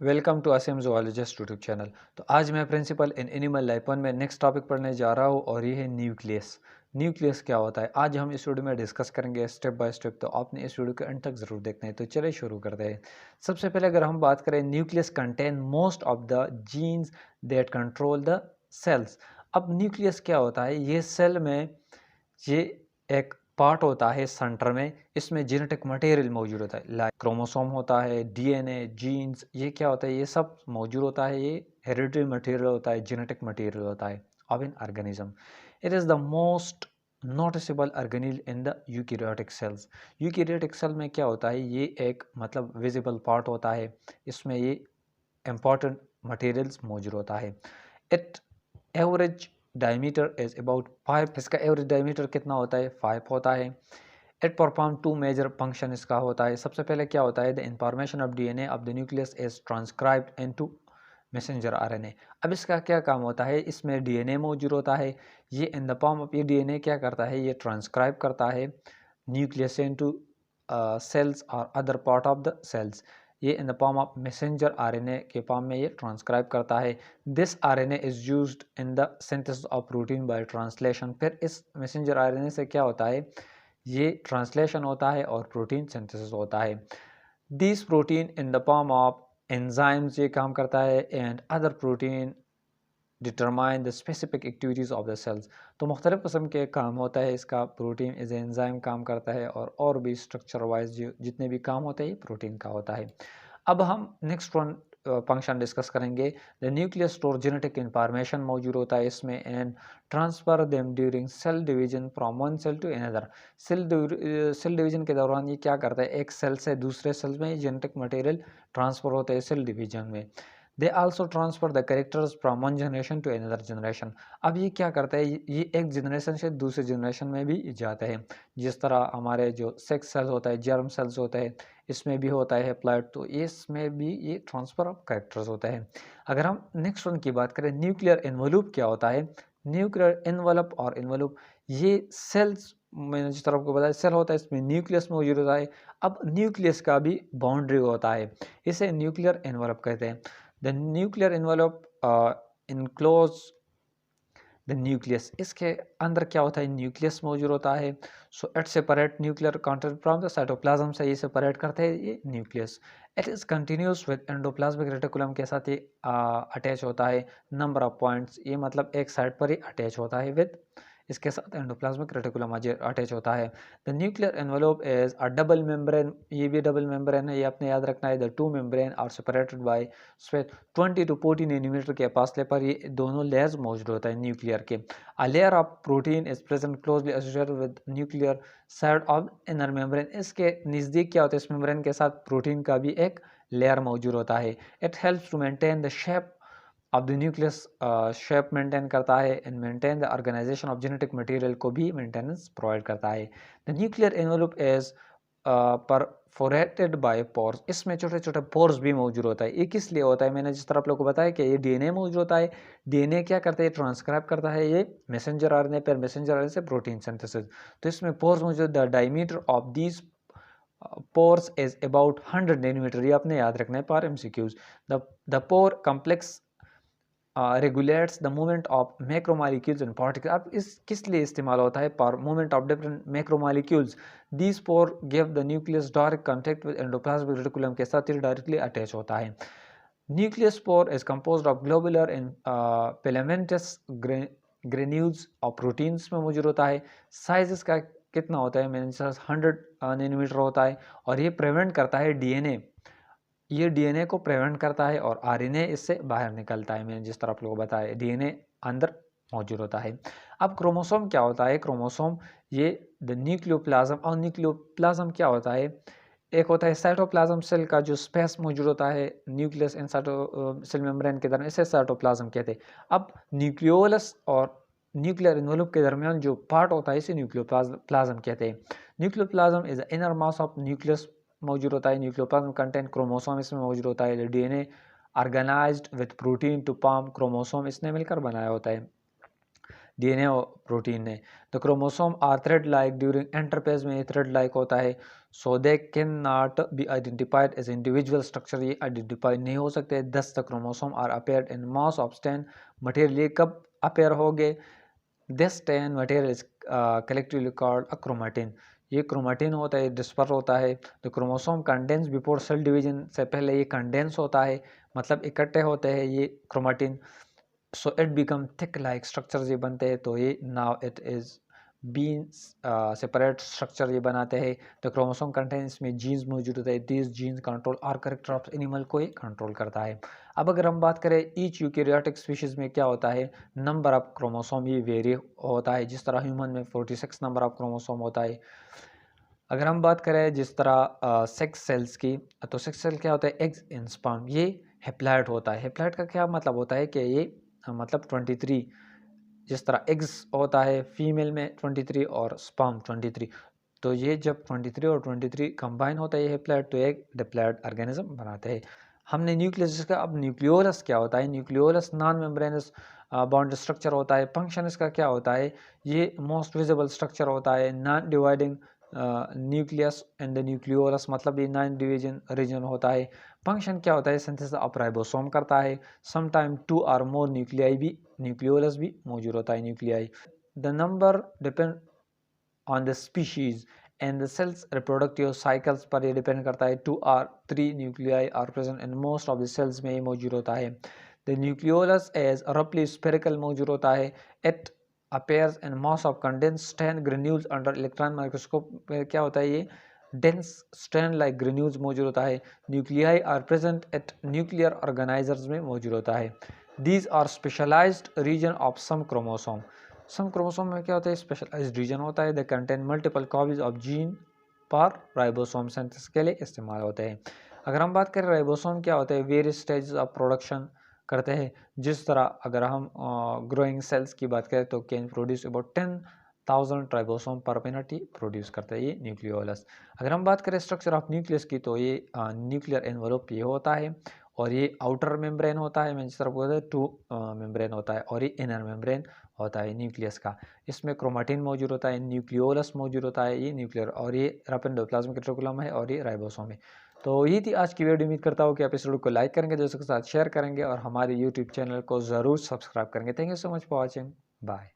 Welcome to Aseem zoologist YouTube channel. तो आज मैं प्रिंसिपल इन एनिमल लाइफ 1 में नेक्स्ट टॉपिक पढ़ने जा रहा हूँ और ये है न्यूक्लियस। न्यूक्लियस क्या होता है आज हम इस वीडियो में डिस्कस करेंगे स्टेप बाय स्टेप। तो आपने इस वीडियो के एंड तक ज़रूर देखना है। तो चलिए शुरू करते हैं। सबसे पहले अगर हम बात करें, nucleus contain most of the genes that control the cells. अब न्यूक्लियस क्या होता है, ये सेल में ये एक पार्ट होता है सेंटर में। इसमें जेनेटिक मटेरियल मौजूद होता है, लाइक क्रोमोसोम होता है, डीएनए, जीन्स, ये क्या होता है, ये सब मौजूद होता है। ये हेरिडिटरी मटेरियल होता है, जेनेटिक मटेरियल होता है of an organism. It is the most noticeable organelle in the eukaryotic cells. Eukaryotic cell में क्या होता है, ये एक मतलब विजिबल पार्ट होता है। इसमें ये इंपॉर्टेंट मटेरियल्स मौजूद होता है। It average diameter is about 5। इसका एवरेज डायमीटर कितना होता है, 5 होता है। It perform two major function इसका होता है। सबसे पहले क्या होता है, the information of DNA of the nucleus is transcribed into messenger RNA. अब इसका क्या काम होता है, इसमें डीएनए मौजूद होता है। ये इन द फॉर्म ऑफ, ये डीएनए क्या करता है, ये ट्रांसक्राइब करता है न्यूक्लियस इनटू सेल्स और other part of the cells. ये in the form of messenger RNA के फॉर्म में ये ट्रांसक्राइब करता है। This RNA is used in the synthesis of protein by translation. फिर इस मैसेंजर आरएनए से क्या होता है, ये ट्रांसलेशन होता है और प्रोटीन सिंथेसिस होता है। This protein in the form of enzymes ये काम करता है, and other protein determine the specific activities of the cells. तो मुख्तलिफ़ किस्म के काम होता है इसका। प्रोटीन एज एंजाइम काम करता है और भी स्ट्रक्चर वाइज जितने भी काम होते हैं ये प्रोटीन का होता है। अब हम नेक्स्ट वन फंक्शन डिस्कस करेंगे। The nucleus store genetic information मौजूद होता है इसमें, and transfer them during cell division from one cell to another. Cell division के दौरान ये क्या करता है, एक सेल से दूसरे सेल में जेनेटिक मटेरियल ट्रांसफ़र होता है सेल डिवीजन में। They also transfer the characters from one generation to another generation. अब ये क्या करता है, ये एक जनरेशन से दूसरे जनरेशन में भी जाता है। जिस तरह हमारे जो सेक्स सेल्स होता है, जर्म सेल्स होता है, इसमें भी होता है प्लाट, तो इसमें भी ये ट्रांसफर ऑफ करेक्टर्स होता है। अगर हम नेक्स्ट वन की बात करें, न्यूक्लियर एनवलप क्या होता है। न्यूक्लियर एनवलप और एनवलप, ये सेल्स, मैंने जिस तरह आपको बताया सेल होता है, इसमें न्यूक्लियस मौजूद होता है। अब न्यूक्लियस का भी बाउंड्री होता है, इसे न्यूक्लियर एनवलप कहते हैं। The nuclear envelope enclose the nucleus. इसके अंदर क्या होता है, न्यूक्लियस मौजूद होता है। So it separate nuclear content from the cytoplasm से ये सेपरेट करते हैं ये nucleus. It is continuous with endoplasmic reticulum के साथ ये अटैच होता है। नंबर ऑफ पॉइंट्स, ये मतलब एक साइड पर ही अटैच होता है विद, इसके साथ एंडोप्लाज्मिक रेटिकुलम अटैच होता है। The nuclear envelope is a double membrane, ये भी डबल मेम्ब्रेन है, ये अपने याद रखना है। The two membrane are separated by sweat 20 to 40 nanometer के फासले पर ये दोनों लेयर्स मौजूद होता है न्यूक्लियर के। A layer of protein is present closely associated with nuclear side of inner membrane. इसके नज़दीक क्या होता है, इस मेम्ब्रेन के साथ प्रोटीन का भी एक लेयर मौजूद होता है। It helps to maintain the shape of the nucleus, shape maintain करता है, and maintain the organization of genetic material को भी मेंटेनेंस प्रोवाइड करता है। The nuclear envelope is perforated by pores. इसमें छोटे छोटे पोर्स भी मौजूद होता है। ये किस लिए होता है, मैंने जिस तरह आप लोगों को बताया कि ये डीएनए मौजूद होता है। डीएनए क्या करता है, ट्रांसक्राइब करता है ये मैसेंजर आरएनए पर, मैसेंजर आरएनए से प्रोटीन सिंथेसिस। तो इसमें पोर्स मौजूद। The diameter of these pores is about 100 nanometer, ये आपने याद रखना है for MCQs. The pore complex regulates the movement of macromolecules and particles. अब इस किस लिए इस्तेमाल होता है, for movement of different macromolecules. This pore give the nucleus direct contact with endoplasmic reticulum के साथ ये डायरेक्टली अटैच होता है। Nucleus pour is composed of globular and filamentous granules of proteins में मौजूद होता है। साइज इसका कितना होता है, मैंने 100 नैनोमीटर होता है, और ये प्रिवेंट करता है डीएनए, ये डीएनए को प्रिवेंट करता है और आरएनए इससे बाहर निकलता है। मैंने जिस तरह आप लोगों को बताया डीएनए अंदर मौजूद होता है। अब क्रोमोसोम क्या होता है, क्रोमोसोम ये द न्यूक्लियोप्लाज्म, और न्यूक्लियोप्लाज्म क्या होता है, एक होता है साइटोप्लाज्म सेल का जो स्पेस मौजूद होता है न्यूक्लियस इन सेल मेम्ब्रेन के दरमियान, इसे साइटोप्लाज्म कहते हैं। अब न्यूक्लियोलस और न्यूक्लियर इन्वलप के दरमियान जो पार्ट होता है इसे न्यूक्लियोप्लाज्म कहते हैं। Nucleoplasm is the inner mass of nucleus मौजूद होता है। न्यूक्लियोप्लाज्म कंटेंट क्रोमोसोम इसमें मौजूद होता है। DNA organized with protein to form chromosome, इसने मिलकर बनाया होता है। डीएनए और प्रोटीन ने। The chromosome are thread like during interphase में थ्रेड लाइक होता है, so they can not be identified as individual structure, ये आइडेंटिफाई नहीं हो सकते। Thus the chromosome are appeared in mass of 10 material, ये कब अपेयर हो गए? This 10 material is collectively called a chromatin, ये क्रोमेटिन होता है, डिस्पर होता है। The chromosome condense before cell division, से पहले ये कंडेंस होता है, मतलब इकट्ठे होते हैं ये chromatin. So it become thick like structure ये बनते हैं, तो ये now it is been separate structure ये बनाते हैं। द क्रोमोसोम कंटेन, इसमें जीन्स मौजूद होते हैं, this genes control our character of animal को ये कंट्रोल करता है। अब अगर हम बात करें ईच यूकैरियोटिक स्पीशीज में क्या होता है, नंबर ऑफ क्रोमोसोम ये वेरी होता है, जिस तरह ह्यूमन में 46 नंबर ऑफ क्रोमोसोम होता है। अगर हम बात करें जिस तरह सेक्स सेल्स की, तो सेक्स सेल क्या होता है, एग्स इन स्पर्म, ये हेप्लॉइड होता है। हेप्लॉइड का क्या मतलब होता है कि ये मतलब 23, जिस तरह एग्स होता है फीमेल में 23 और स्पर्म 23, तो ये जब 23 और 23 कंबाइन होता है ये हेप्लॉइड, तो एक डिप्लॉइड ऑर्गेनिज्म बनाते हैं। हमने न्यूक्लियस जिसका, अब न्यूक्लियोलस क्या होता है, nucleolus non membranes bond structure होता है। फंक्शन इसका क्या होता है, ये मोस्ट विजिबल स्ट्रक्चर होता है। Non dividing nucleus and the nucleolus, मतलब ये नॉन डिवीजन रीजन होता है। फंक्शन क्या होता है, सिंथेसिस ऑफ राइबोसोम करता है। समटाइम 2 और मोर न्यूक्लियाई भी, न्यूक्लियोलस भी मौजूद होता है nuclei. The number depend on the species and the cells reproductive cycles पर ये डिपेंड करता है। 2 और 3 nuclei are present in most of the cells में ये मौजूद होता है। द न्यूक्लियोलस एज रफली स्फेरिकल मौजूद होता है। It appears in mass of condensed strain granules under electron microscope में क्या होता है, ये dense strain like granules मौजूद होता है। nuclei are present at nuclear organizers में मौजूद होता है। these are specialized region of some chromosome में क्या होता है, specialized region होता है। they contain multiple copies of gene पर राइबोसोम सिंथेसिस के लिए इस्तेमाल होते हैं। अगर हम बात करें राइबोसोम क्या होता है, वेरियस स्टेजेस ऑफ प्रोडक्शन करते हैं। जिस तरह अगर हम ग्रोइंग सेल्स की बात करें तो कैन प्रोड्यूस अबाउट 10,000 ट्राइबोसोम पर मिनट ही प्रोड्यूस करता है ये न्यूक्लियोलस। अगर हम बात करें स्ट्रक्चर ऑफ न्यूक्लियस की, तो ये न्यूक्लियर एनवलप ये होता है, और ये आउटर मेम्ब्रेन होता है, मैं जिस तरह बोलते हैं 2 मेम्ब्रेन होता है, और ये इनर मेम्ब्रेन होता है न्यूक्लियस का। इसमें क्रोमेटिन मौजूद होता है, न्यूक्लियोलस मौजूद होता है, ये न्यूक्लियर, और ये एंडोप्लाज्मिक रेटिकुलम है, और ये राइबोसोम है। तो यही थी आज की वीडियो। उम्मीद करता हूँ कि आप इस वीडियो को लाइक करेंगे, दोस्तों के साथ शेयर करेंगे, और हमारे यूट्यूब चैनल को ज़रूर सब्सक्राइब करेंगे। Thank you so much for watching, bye.